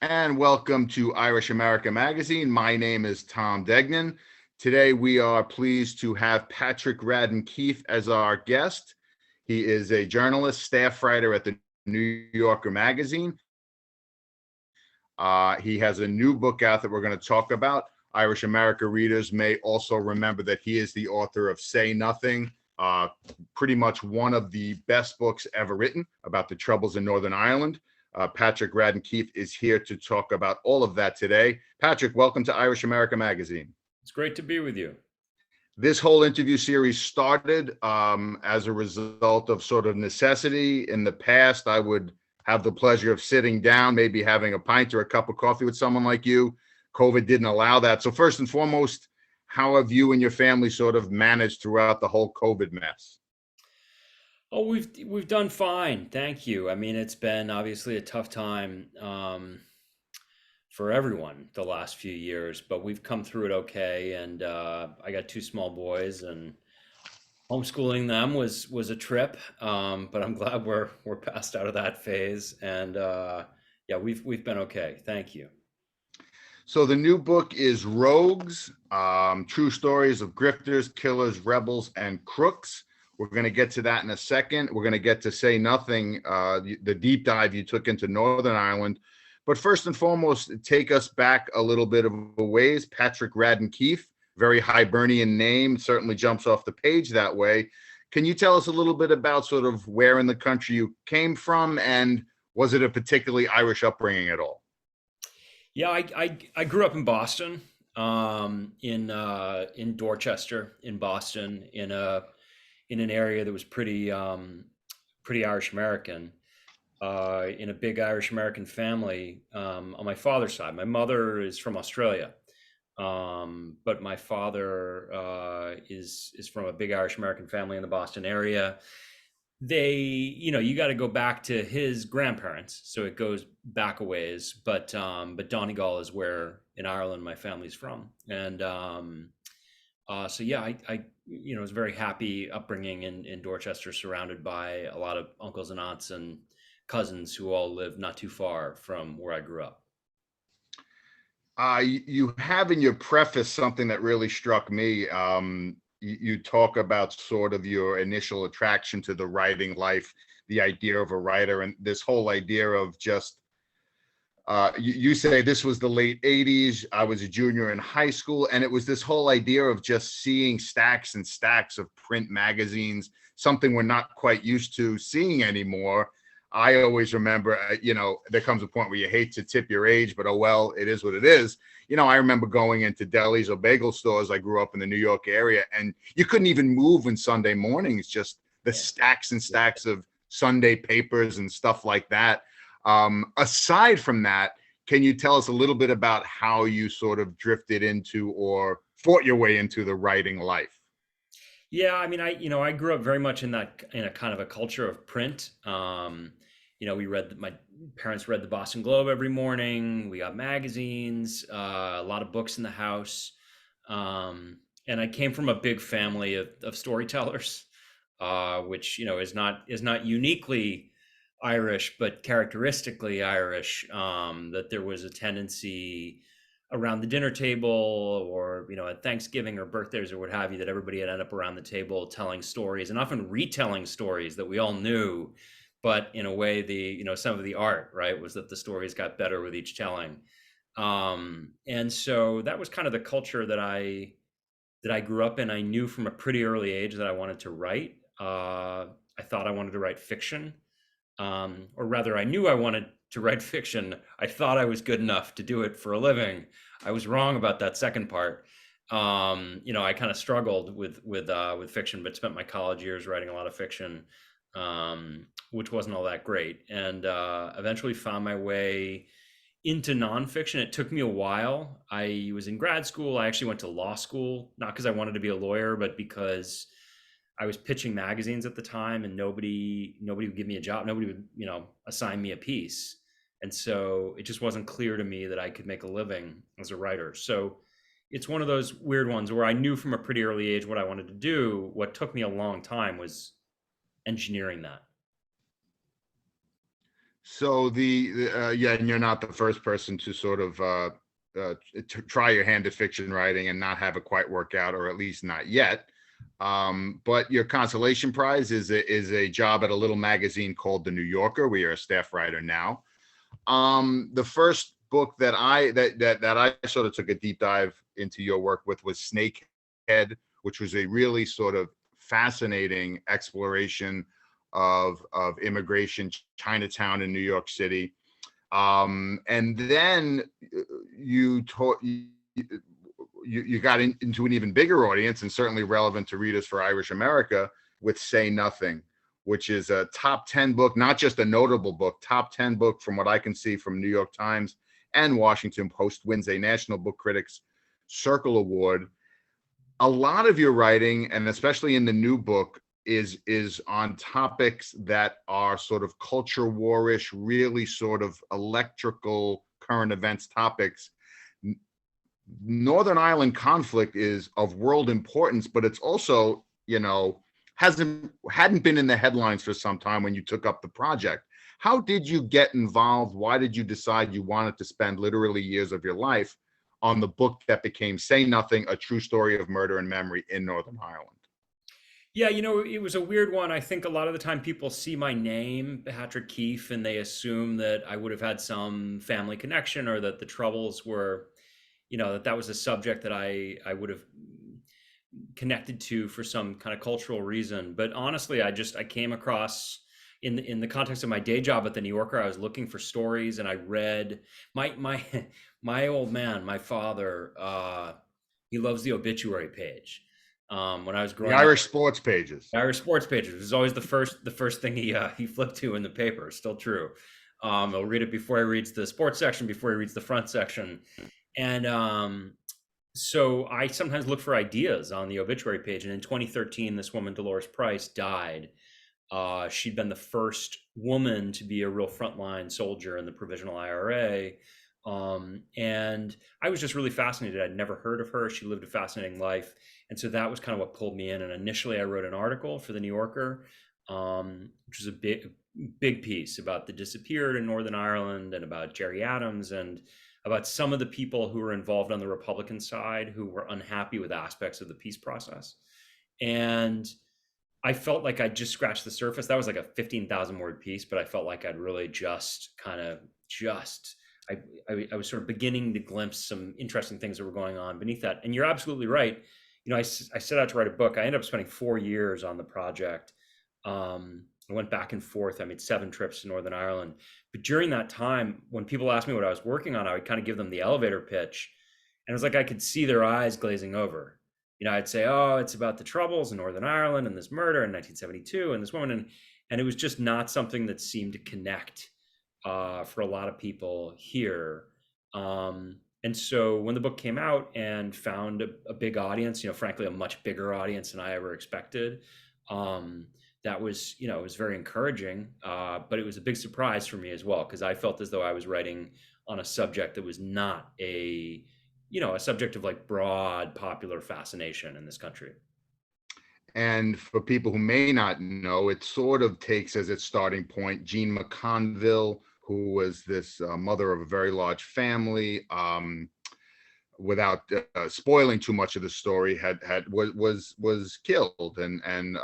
And welcome to Irish America Magazine. My name is Tom Deignan. Today we are pleased to have Patrick Raden Keefe as our guest. He is a journalist, staff writer at the New Yorker Magazine. He has a new book out that we're going to talk about. Irish America readers may also remember that he is the author of Say Nothing, pretty much one of the best books ever written about the troubles in Northern Ireland. Patrick Raden Keefe is here to talk about all of that today. Patrick, welcome to Irish America Magazine. It's great to be with you. This whole interview series started as a result of sort of necessity. In the past, I would have the pleasure of sitting down, maybe having a pint or a cup of coffee with someone like you. COVID didn't allow that. So first and foremost, how have you and your family sort of managed throughout the whole COVID mess? Oh, we've done fine, thank you. I mean, it's been obviously a tough time for everyone the last few years, but we've come through it okay. And I got two small boys, and homeschooling them was a trip. But I'm glad we're passed out of that phase. And yeah, we've been okay. Thank you. So the new book is Rogues, True Stories of Grifters, Killers, Rebels, and Crooks. We're going to get to that in a second. We're going to get to Say Nothing, the deep dive you took into Northern Ireland. But first and foremost, take us back a little bit of a ways. Patrick Raden Keefe, very Hibernian name, certainly jumps off the page that way. Can you tell us a little bit about sort of where in the country you came from, and was it a particularly Irish upbringing at all? Yeah, I grew up in Boston, in Dorchester, in Boston, in an area that was pretty Irish American, in a big Irish American family on my father's side. My mother is from Australia, but my father is from a big Irish American family in the Boston area. You got to go back to his grandparents, so it goes back a ways. But Donegal is where in Ireland my family's from, and so yeah, I was very happy upbringing in Dorchester, surrounded by a lot of uncles and aunts and cousins who all live not too far from where I grew up. You have in your preface something that really struck me. You talk about sort of your initial attraction to the writing life, the idea of a writer, and this whole idea of just you say this was the late 80s. I was a junior in high school, and it was this whole idea of just seeing stacks and stacks of print magazines, something we're not quite used to seeing anymore. I always remember, there comes a point where you hate to tip your age, but oh well, it is what it is. I remember going into delis or bagel stores. I grew up in the New York area, and you couldn't even move on Sunday mornings, just the stacks and stacks of Sunday papers and stuff like that. Aside from that, can you tell us a little bit about how you sort of drifted into or fought your way into the writing life? Yeah, I mean, I grew up very much in a kind of a culture of print. My parents read the Boston Globe every morning. We got magazines, a lot of books in the house. And I came from a big family of storytellers, which, is not uniquely Irish, but characteristically Irish, that there was a tendency around the dinner table, or at Thanksgiving or birthdays or what have you, that everybody had ended up around the table telling stories, and often retelling stories that we all knew, but in a way, some of the art, right, was that the stories got better with each telling. And so that was kind of the culture that I grew up in. I knew from a pretty early age that I wanted to write. I thought I wanted to write fiction, or rather, I knew I wanted to write fiction. I thought I was good enough to do it for a living. I was wrong about that second part. I kind of struggled with fiction, but spent my college years writing a lot of fiction, which wasn't all that great, and eventually found my way into nonfiction. It took me a while. I was in grad school. I actually went to law school, not because I wanted to be a lawyer, but because I was pitching magazines at the time, and nobody would give me a job. Nobody would, assign me a piece. And so it just wasn't clear to me that I could make a living as a writer. So it's one of those weird ones where I knew from a pretty early age what I wanted to do. What took me a long time was engineering that. So yeah, and you're not the first person to sort of try your hand at fiction writing and not have it quite work out, or at least not yet. But your consolation prize is a job at a little magazine called The New Yorker, where you're a staff writer now. The first book that I sort of took a deep dive into your work with was Snakehead, which was a really sort of fascinating exploration of immigration, Chinatown in New York City. And then you taught you got into an even bigger audience, and certainly relevant to readers for Irish America, with Say Nothing, which is a top 10 book, not just a notable book, top 10 book from what I can see from New York Times and Washington Post, wins a National Book Critics Circle Award. A lot of your writing, and especially in the new book, is on topics that are sort of culture warish, really sort of electrical current events topics. Northern Ireland conflict is of world importance, but it's also, hadn't been in the headlines for some time when you took up the project. How did you get involved? Why did you decide you wanted to spend literally years of your life on the book that became Say Nothing, a true story of murder and memory in Northern Ireland? Yeah, it was a weird one. I think a lot of the time people see my name, Patrick Keefe, and they assume that I would have had some family connection, or that the Troubles were, that was a subject that I would have connected to for some kind of cultural reason. But honestly, I came across, in the context of my day job at the New Yorker, I was looking for stories, and I read my my old man, my father. He loves the obituary page. When I was The growing up, Irish sports pages. Irish sports pages was always the first thing he flipped to in the paper. Still true. He'll read it before he reads the sports section, before he reads the front section, and so I sometimes look for ideas on the obituary page. And in 2013, this woman, Dolores Price, died. She'd been the first woman to be a real frontline soldier in the Provisional IRA. And I was just really fascinated. I'd never heard of her. She lived a fascinating life. And so that was kind of what pulled me in. And initially I wrote an article for the New Yorker, which was a big piece about the disappeared in Northern Ireland, and about Jerry Adams, and about some of the people who were involved on the Republican side who were unhappy with aspects of the peace process. And I felt like I just scratched the surface. That was like a 15,000 word piece, but I felt like I'd really I was sort of beginning to glimpse some interesting things that were going on beneath that. And you're absolutely right. I set out to write a book. I ended up spending 4 years on the project. I went back and forth. I made 7 trips to Northern Ireland. But during that time, when people asked me what I was working on, I would kind of give them the elevator pitch. And it was like I could see their eyes glazing over. I'd say, oh, it's about the Troubles in Northern Ireland and this murder in 1972 and this woman. And it was just not something that seemed to connect for a lot of people here. And so when the book came out and found a big audience, frankly, a much bigger audience than I ever expected, that was, it was very encouraging. But it was a big surprise for me as well, because I felt as though I was writing on a subject that was not a subject of like broad popular fascination in this country. And for people who may not know, it sort of takes as its starting point Jean McConville, who was this mother of a very large family. Without spoiling too much of the story, was killed, and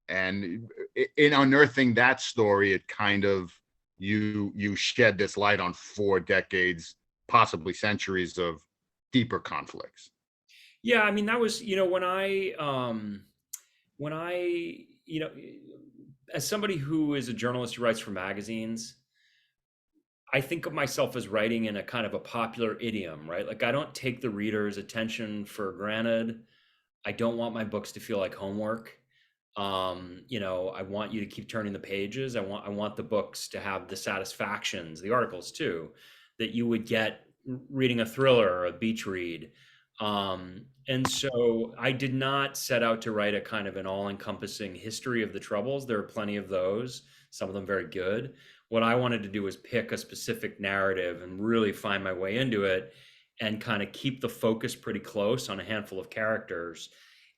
in unearthing that story, it kind of you shed this light on 4 decades, possibly centuries of deeper conflicts. Yeah, I mean, that was, when I, as somebody who is a journalist who writes for magazines, I think of myself as writing in a kind of a popular idiom, right? Like, I don't take the reader's attention for granted. I don't want my books to feel like homework. I want you to keep turning the pages. I want the books to have the satisfactions, the articles too, that you would get reading a thriller or a beach read. And so I did not set out to write a kind of an all-encompassing history of the Troubles. There are plenty of those, some of them very good. What I wanted to do was pick a specific narrative and really find my way into it, and kind of keep the focus pretty close on a handful of characters.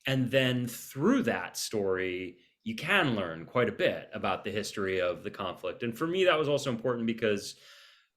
And then through that story, you can learn quite a bit about the history of the conflict. And for me, that was also important because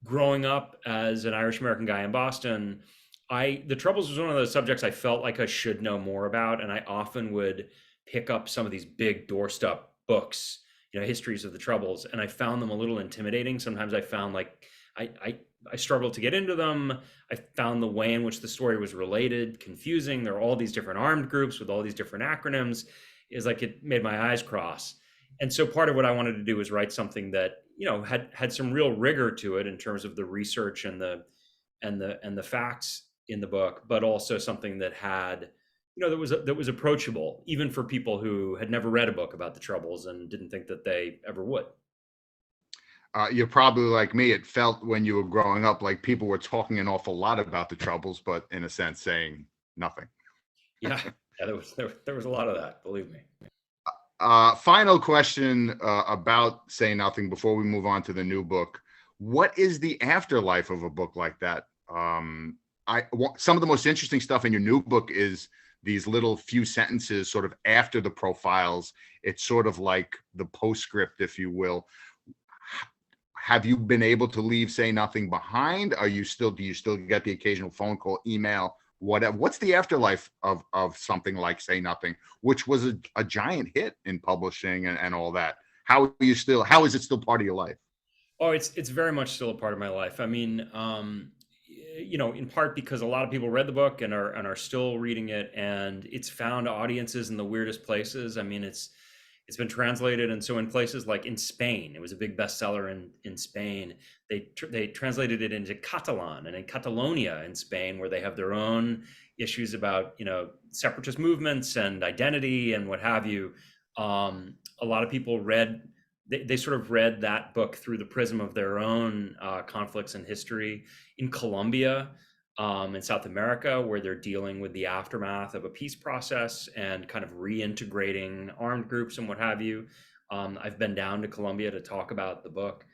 growing up as an Irish American guy in Boston, the Troubles was one of those subjects I felt like I should know more about, and I often would pick up some of these big doorstep books, histories of the Troubles, and I found them a little intimidating. Sometimes I found like I struggled to get into them. I found the way in which the story was related confusing. There are all these different armed groups with all these different acronyms. Is like it made my eyes cross. And so part of what I wanted to do was write something that had some real rigor to it in terms of the research and the facts in the book, but also something that had that was approachable even for people who had never read a book about the Troubles and didn't think that they ever would. You're probably like me. It felt when you were growing up like people were talking an awful lot about the Troubles, but in a sense saying nothing. Yeah, yeah, there was a lot of that, believe me. Final question about Say Nothing before we move on to the new book. What is the afterlife of a book like that? Some of the most interesting stuff in your new book is these little few sentences sort of after the profiles. It's sort of like the postscript, if you will. Have you been able to leave Say Nothing behind? Do you still get the occasional phone call, email, whatever? What's the afterlife of something like Say Nothing, which was a giant hit in publishing and all that? How is it still part of your life? Oh, it's very much still a part of my life. I mean, in part because a lot of people read the book and are still reading it, and it's found audiences in the weirdest places. I mean, it's been translated, and so in places like in Spain, it was a big bestseller in Spain. They translated it into Catalan and in Catalonia in Spain, where they have their own issues about separatist movements and identity and what have you. A lot of people they sort of read that book through the prism of their own conflicts and history in Colombia, in South America, where they're dealing with the aftermath of a peace process and kind of reintegrating armed groups and what have you. I've been down to Colombia to talk about the book.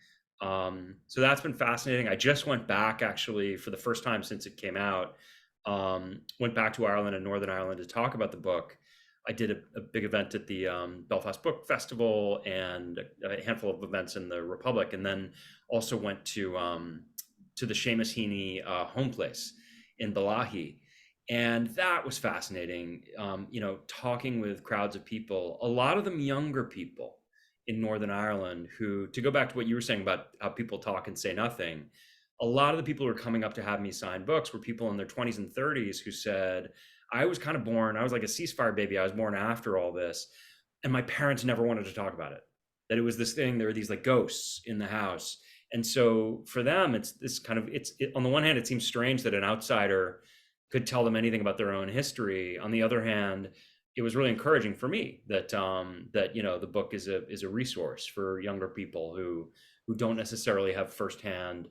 So that's been fascinating. I just went back actually for the first time since it came out, went back to Ireland and Northern Ireland to talk about the book. I did a big event at the Belfast Book Festival and a handful of events in the Republic, and then also went to the Seamus Heaney home place in Balahi. And that was fascinating, talking with crowds of people, a lot of them younger people in Northern Ireland who, to go back to what you were saying about how people talk and say nothing, a lot of the people who were coming up to have me sign books were people in their 20s and 30s who said, I was kind of born, I was like a ceasefire baby. I was born after all this. And my parents never wanted to talk about it. That it was this thing, there were these like ghosts in the house. And so for them, it's this kind of, on the one hand, it seems strange that an outsider could tell them anything about their own history. On the other hand, it was really encouraging for me that the book is a resource for younger people who don't necessarily have firsthand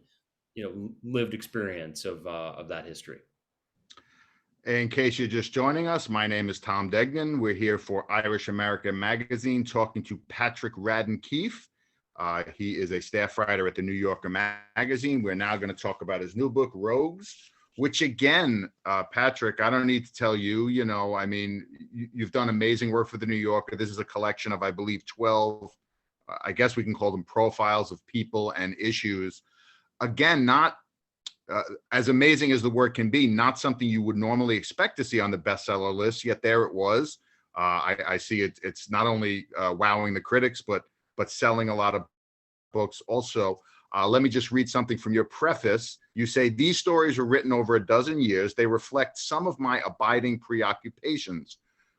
lived experience of that history. In case you're just joining us, my name is Tom Deignan. We're here for Irish American Magazine talking to Patrick Raden Keefe. He is a staff writer at the New Yorker Magazine. We're now going to talk about his new book, Rogues, which again, Patrick, I don't need to tell you, I mean, you've done amazing work for the New Yorker. This is a collection of, I believe, 12, I guess we can call them profiles of people and issues. Again, not as amazing as the work can be, not something you would normally expect to see on the bestseller list, yet there it was. I see it's not only wowing the critics, but selling a lot of books also. Let me just read something from your preface. You say, these stories were written over a dozen years. They reflect some of my abiding preoccupations: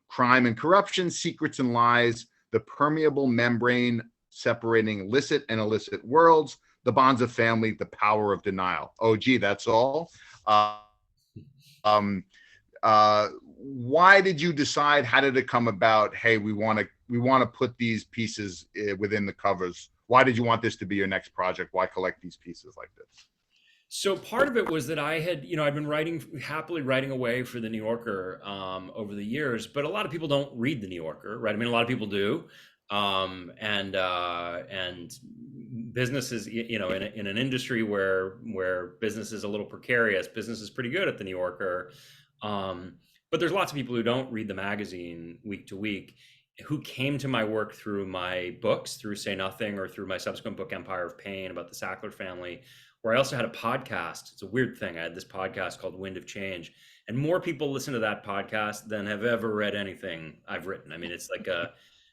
crime and corruption, secrets and lies, the permeable membrane separating licit and illicit worlds, the bonds of family, the power of denial. Oh, gee, that's all. Why did you decide? How did it come about? Hey, we want to put these pieces within the covers. Why did you want this to be your next project? Why collect these pieces like this? So part of it was that I'd been happily writing away for the New Yorker over the years, but a lot of people don't read the New Yorker, right? I mean, a lot of people do, and business is, in an industry where business is a little precarious. Business is pretty good at the New Yorker, but there's lots of people who don't read the magazine week to week. who came to my work through my books, through Say Nothing, or through my subsequent book, Empire of Pain, about the Sackler family, where I also had a podcast. It's a weird thing. I had this podcast called Wind of Change, and more people listen to that podcast than have ever read anything I've written. I mean, it's like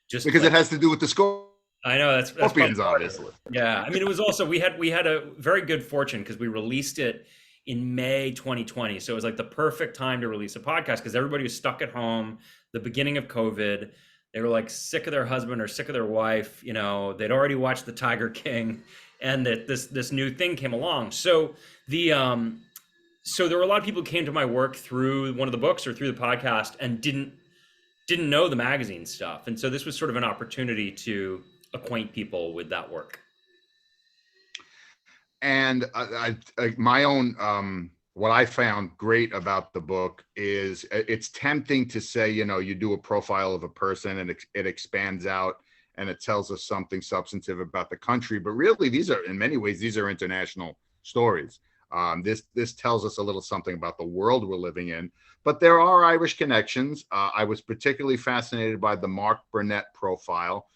just Because like, it has to do with the I know that's probably Scorpions, part of obviously. it. Yeah, I mean, it was also we had a very good fortune because we released it in May 2020, so it was like the perfect time to release a podcast because everybody was stuck at home, the beginning of COVID. They were like sick of their husband or sick of their wife. You know, they'd already watched The Tiger King, and that this new thing came along. So the so there were a lot of people who came to my work through one of the books or through the podcast and didn't know the magazine stuff. And so this was sort of an opportunity to acquaint people with that work. And my own, what I found great about the book is it's tempting to say, you know, you do a profile of a person and it expands out and it tells us something substantive about the country. But really, these are, in many ways, these are international stories. This tells us a little something about the world we're living in. But there are Irish connections. I was particularly fascinated by the Mark Burnett profile.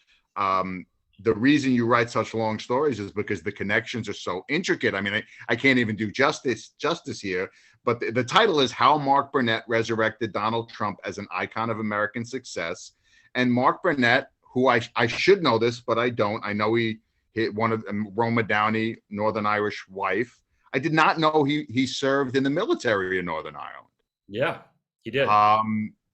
The reason you write such long stories is because the connections are so intricate. I mean, I can't even do justice here, but the title is How Mark Burnett Resurrected Donald Trump as an Icon of American Success. And Mark Burnett, who I should know this, but I don't. I know he hit one of Roma Downey, Northern Irish wife. I did not know he served in the military in Northern Ireland. Yeah, he did.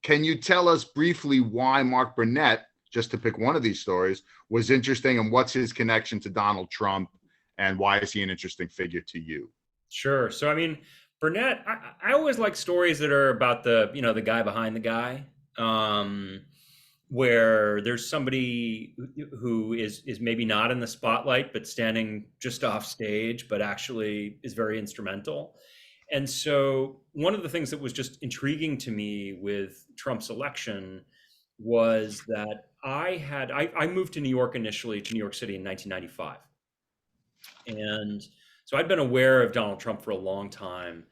Can you tell us briefly why Mark Burnett, just to pick one of these stories, was interesting, and what's his connection to Donald Trump, and why is he an interesting figure to you? Sure. So I mean, Burnett, I always like stories that are about the, you know, the guy behind the guy, where there's somebody who is maybe not in the spotlight, but standing just off stage, but actually is very instrumental. And so one of the things that was just intriguing to me with Trump's election was that I moved to New York initially, to New York City in 1995. And so I'd been aware of Donald Trump for a long time.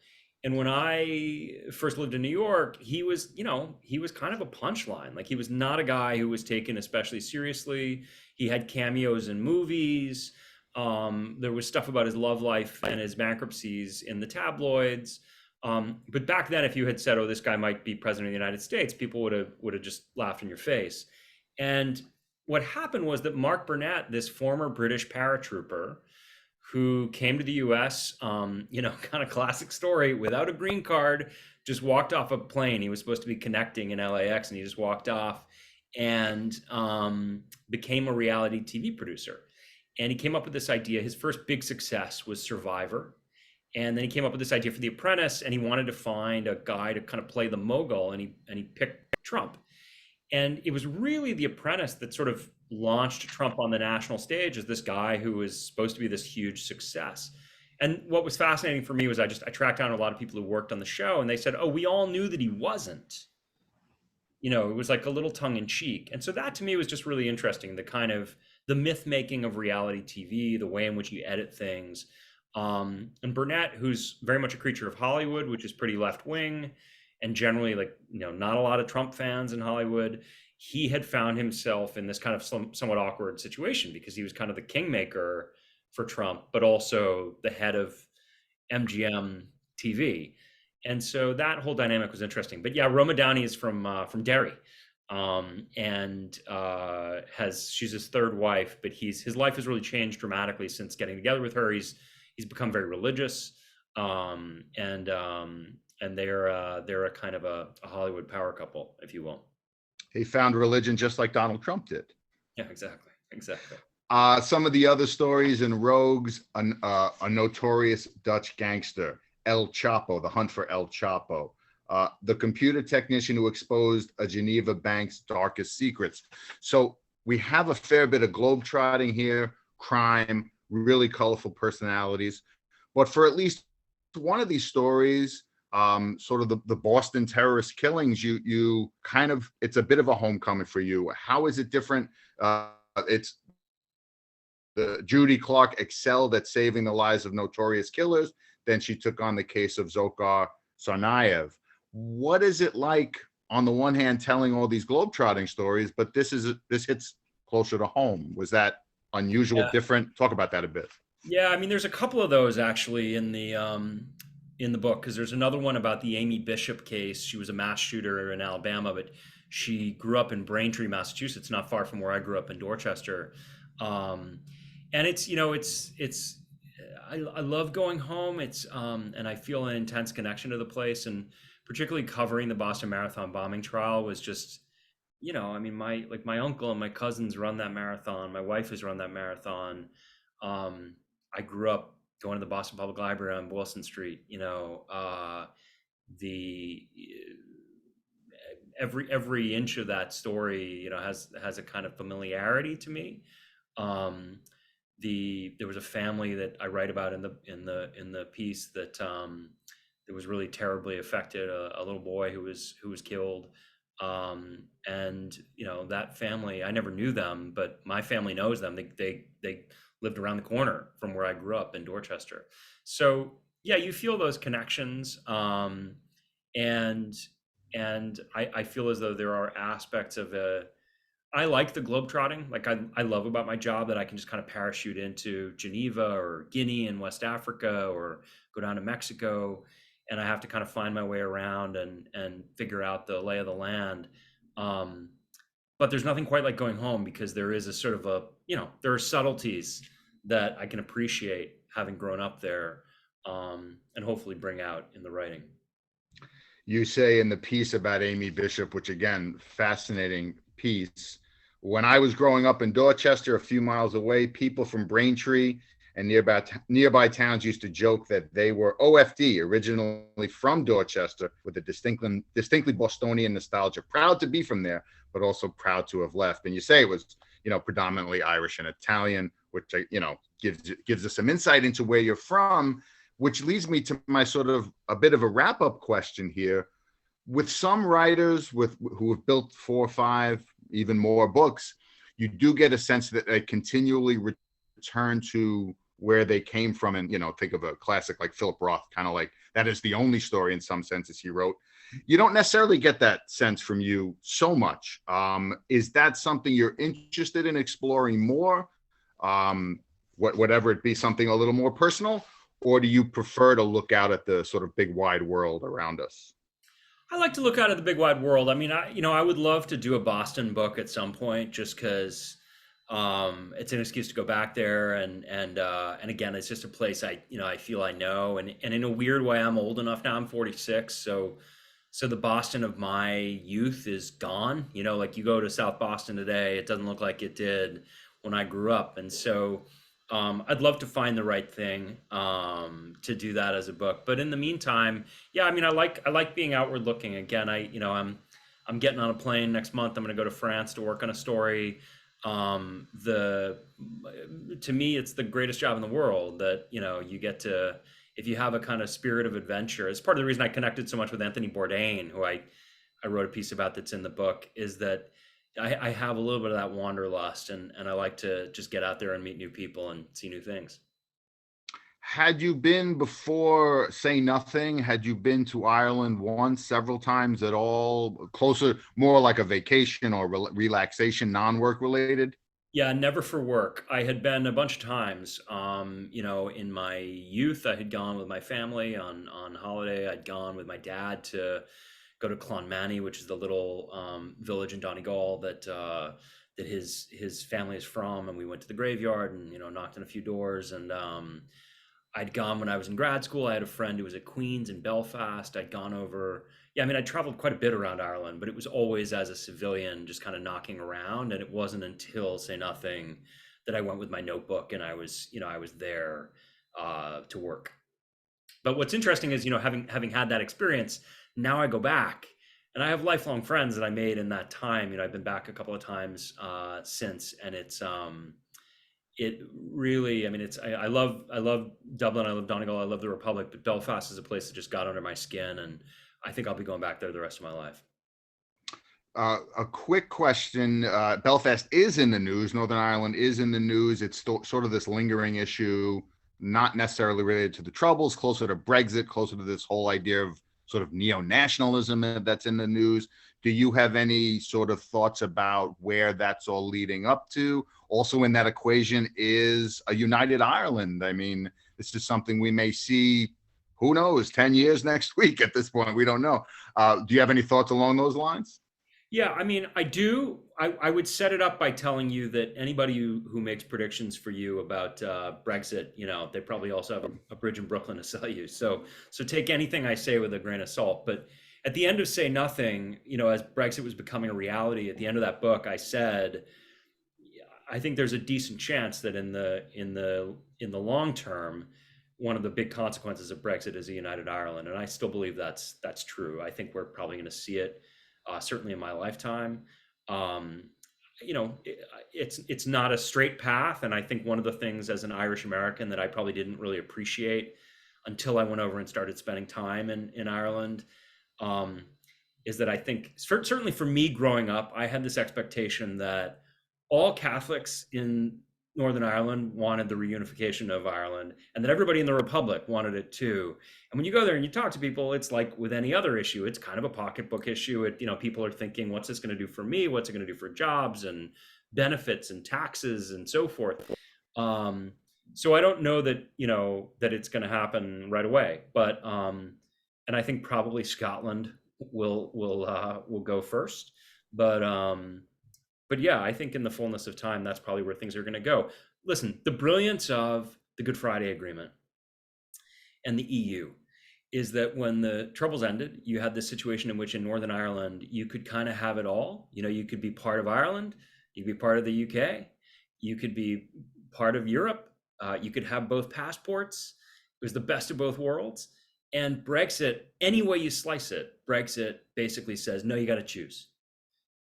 And when I first lived in New York, he was, you know, he was kind of a punchline. Like, he was not a guy who was taken especially seriously. He had cameos in movies. There was stuff about his love life and his bankruptcies in the tabloids. But back then, if you had said, "Oh, this guy might be president of the United States," people would have just laughed in your face. And what happened was that Mark Burnett, this former British paratrooper who came to the U.S., you know, kind of classic story, without a green card, just walked off a plane. He was supposed to be connecting in LAX, and he just walked off and became a reality TV producer. And he came up with this idea. His first big success was Survivor. And then he came up with this idea for The Apprentice, and he wanted to find a guy to kind of play the mogul, and he picked Trump. And it was really The Apprentice that sort of launched Trump on the national stage as this guy who was supposed to be this huge success. And what was fascinating for me was I tracked down a lot of people who worked on the show, and they said, "Oh, we all knew that he wasn't." You know, it was like a little tongue in cheek. And so that to me was just really interesting, the kind of the myth making of reality TV, the way in which you edit things. And Burnett, who's very much a creature of Hollywood, which is pretty left wing, and generally, like, you know, not a lot of Trump fans in Hollywood, he had found himself in this kind of somewhat awkward situation because he was kind of the kingmaker for Trump, but also the head of MGM TV. And so that whole dynamic was interesting. But yeah, Roma Downey is from Derry, and she's his third wife. But his life has really changed dramatically since getting together with her. He's become very religious, and they're a kind of a Hollywood power couple, if you will. He found religion just like Donald Trump did. Yeah, exactly. Some of the other stories in Rogues: a notorious Dutch gangster, El Chapo, the hunt for El Chapo, the computer technician who exposed a Geneva bank's darkest secrets. So we have a fair bit of globetrotting here, crime, really colorful personalities. But for at least one of these stories, sort of the Boston terrorist killings, you kind of, it's a bit of a homecoming for you. How is it different? It's the Judy Clark excelled at saving the lives of notorious killers. Then she took on the case of Dzhokhar Tsarnaev. What is it like on the one hand telling all these globetrotting stories, but this hits closer to home. Was that unusual, Yeah. different? Talk about that a bit. Yeah, I mean, there's a couple of those actually in the book because there's another one about the Amy Bishop case. She was a mass shooter in Alabama, but she grew up in Braintree, Massachusetts, not far from where I grew up in Dorchester. Um, and it's I love going home. It's and I feel an intense connection to the place, and particularly covering the Boston Marathon bombing trial was just, I mean, my uncle and my cousins run that marathon. My wife has run that marathon. Um, I grew up going to the Boston Public Library on Boylston Street. The every inch of that story, has a kind of familiarity to me. Um, there was a family that I write about in the piece that was really terribly affected. A little boy who was killed. And that family, I never knew them, but my family knows them. They lived around the corner from where I grew up in Dorchester. So yeah, you feel those connections. And I feel as though there are aspects of I like the globetrotting. Like I love about my job that I can just kind of parachute into Geneva or Guinea in West Africa or go down to Mexico, and I have to kind of find my way around and figure out the lay of the land. Um, but there's nothing quite like going home because there is a sort of there are subtleties that I can appreciate having grown up there, and hopefully bring out in the writing. You say in the piece about Amy Bishop, which again, fascinating piece. When I was growing up in Dorchester, a few miles away, people from Braintree and nearby towns used to joke that they were OFD, originally from Dorchester, with a distinctly Bostonian nostalgia, proud to be from there, but also proud to have left. And you say it was, predominantly Irish and Italian, which gives us some insight into where you're from, which leads me to my sort of a bit of a wrap-up question here. With some writers who have built 4 or 5, even more books, you do get a sense that they continually return to where they came from. And, think of a classic like Philip Roth, kind of like that is the only story in some senses he wrote. You don't necessarily get that sense from you so much. Is that something you're interested in exploring more? Whatever it be, something a little more personal? Or do you prefer to look out at the sort of big wide world around us? I like to look out at the big wide world. I mean, I would love to do a Boston book at some point, just because it's an excuse to go back there, and again, it's just a place I feel I know, and in a weird way, I'm old enough now. I'm 46, so the Boston of my youth is gone. Like you go to South Boston today, it doesn't look like it did when I grew up, and so. I'd love to find the right thing to do that as a book, but in the meantime, yeah, I mean, I like being outward looking. Again, I'm getting on a plane next month. I'm going to go to France to work on a story. The To me, it's the greatest job in the world that you get to, if you have a kind of spirit of adventure. It's part of the reason I connected so much with Anthony Bourdain, who I wrote a piece about that's in the book, is that I have a little bit of that wanderlust, and I like to just get out there and meet new people and see new things. Had you been before Say Nothing? Had you been to Ireland once, several times at all? Closer, more like a vacation or relaxation, non-work related? Yeah, never for work. I had been a bunch of times. In my youth, I had gone with my family on holiday. I'd gone with my dad to go to Clonmany, which is the little village in Donegal that his family is from, and we went to the graveyard and knocked on a few doors. And I'd gone when I was in grad school. I had a friend who was at Queen's in Belfast. I'd gone over. Yeah, I mean, I traveled quite a bit around Ireland, but it was always as a civilian, just kind of knocking around. And it wasn't until Say Nothing that I went with my notebook, and I was there to work. But what's interesting is, having had that experience, now I go back and I have lifelong friends that I made in that time. I've been back a couple of times since, and it really, I mean, I love Dublin, I love Donegal, I love the Republic, but Belfast is a place that just got under my skin, and I think I'll be going back there the rest of my life. A quick question. Belfast is in the news. Northern Ireland is in the news. It's still sort of this lingering issue, not necessarily related to the Troubles, closer to Brexit, closer to this whole idea of sort of neo-nationalism that's in the news. Do you have any sort of thoughts about where that's all leading up to? Also in that equation is a united Ireland. I mean, this is something we may see, who knows, 10 years next week at this point. We don't know. Do you have any thoughts along those lines? Yeah, I mean, I do. I would set it up by telling you that anybody who makes predictions for you about Brexit, they probably also have a bridge in Brooklyn to sell you. So take anything I say with a grain of salt. But at the end of Say Nothing, as Brexit was becoming a reality, at the end of that book, I said, I think there's a decent chance that in the long term, one of the big consequences of Brexit is a united Ireland, and I still believe that's true. I think we're probably going to see it, certainly in my lifetime. Um, it's not a straight path, and I think one of the things as an Irish American that I probably didn't really appreciate until I went over and started spending time in Ireland, um, is that I think certainly for me growing up, I had this expectation that all Catholics in Northern Ireland wanted the reunification of Ireland, and that everybody in the Republic wanted it too. And when you go there and you talk to people, it's like with any other issue, it's kind of a pocketbook issue. People are thinking, what's this going to do for me? What's it going to do for jobs and benefits and taxes and so forth? So I don't know that it's going to happen right away, but and I think probably Scotland will go first, but yeah, I think in the fullness of time, that's probably where things are going to go. Listen, the brilliance of the Good Friday Agreement and the EU is that when the Troubles ended, you had this situation in which in Northern Ireland, you could kind of have it all. You could be part of Ireland, you could be part of the UK, you could be part of Europe, you could have both passports. It was the best of both worlds. And Brexit, any way you slice it, Brexit basically says, no, you got to choose.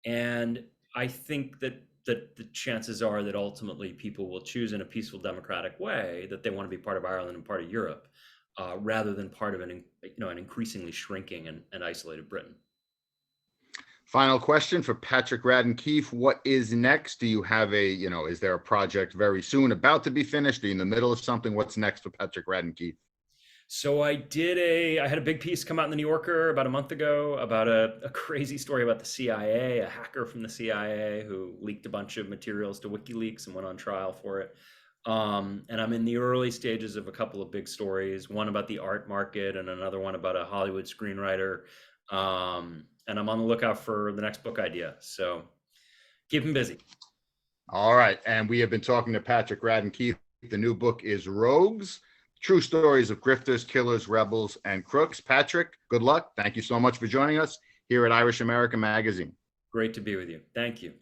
And I think that the chances are that ultimately people will choose in a peaceful democratic way that they want to be part of Ireland and part of Europe, rather than part of an increasingly shrinking and isolated Britain. Final question for Patrick Raden Keefe. What is next? Do you have is there a project very soon about to be finished? Are you in the middle of something? What's next for Patrick Raden Keefe? So I had a big piece come out in the New Yorker about a month ago about a crazy story about the CIA, a hacker from the CIA who leaked a bunch of materials to WikiLeaks and went on trial for it. And I'm in the early stages of a couple of big stories, one about the art market and another one about a Hollywood screenwriter. And I'm on the lookout for the next book idea. So keep him busy. All right. And we have been talking to Patrick Raden Keefe. The new book is Rogues: True Stories of Grifters, Killers, Rebels, and Crooks. Patrick, good luck. Thank you so much for joining us here at Irish American Magazine. Great to be with you. Thank you.